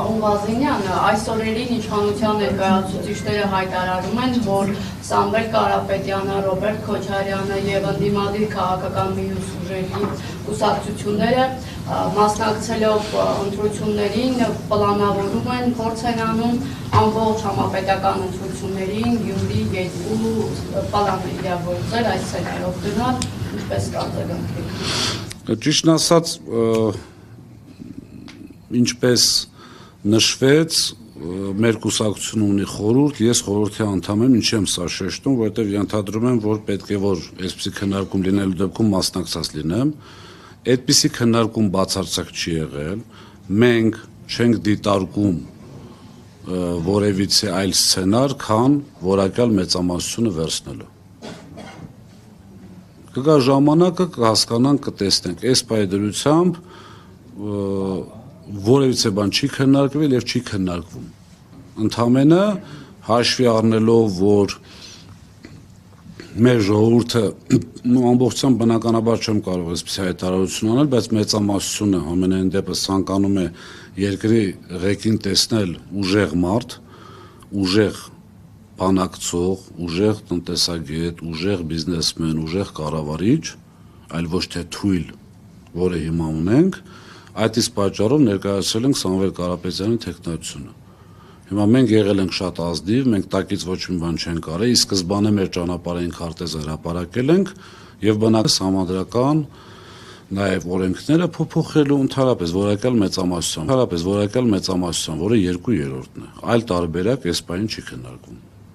Պարոն Բազենյան, այս օրերին իշխանության ներկայացուցիչները հայտարարում են, որ Սամվել Կարապետյանը, Ռոբերտ Քոչարյանը և ընդդիմադիր քաղաքական մյուս ուժերի կուսակցությունները մասնակցելով ընտրություններին պլանավորում են, փորձ են անում ամբողջ համապետական ընտրություններին Գյումրի 2 պլան իրագործել, այս սցենարով գնալ, ինչպես կարձագանքեք։ Ճիշտն ասած, ինչպես նշվեց, մեր կուսակցությունը ունի խորհուրդ, ես խորհրդի անդամ եմ, ինչի եմ սա շեշտում, որովհետև ենթադրում եմ, որ պետք է որ այսպիսի քննարկում լինելու դեպքում մասնակցած լինեմ, այդպիսի քննարկում բացարձակ չի եղել, մենք չենք դիտարկում որևիցե այլ սցենար, քան որակյալ մեծամասնությունը վերցնելու։ Կգա ժամանակը, կհասկանանք, կտեսնենք, այս պայդրությամբ որևիցե բան չի քննարկվել և չի քննարկվում։ Ընդամենը հաշվի առնելով, որ մեր ժողովուրդը ամբողջությամբ բնականաբար չեմ կարող այսպիսի հայտարարություն անել, բայց մեծամասնությունը ամենայն դեպս ցանկանում է երկրի ղեկին տեսնել ուժեղ մարդ, ուժեղ բանակցող, ուժեղ տնտեսագետ, ուժեղ բիզնեսմեն, ուժեղ կառավարիչ, այլ ոչ թե թույլ, որը հիմա ունենք, այդ իսկ պատճառով ներկայացրել ենք Սամվել Կարապետյանի թեկնածությունը։ Հիմա մենք եղել ենք շատ ազնիվ, մենք տակից ոչ մի բան չենք արել, ի սկզբանե մեր ճանապարհային քարտեզը հրապարակել ենք եւ բնականաբար համանդրական նաեւ օրենքները փոփոխելու ընդհանրապես որակյալ մեծամասնությամբ, որը 2/3-ն է։ Այլ տարբերակ այս պահին չի քննարկվում։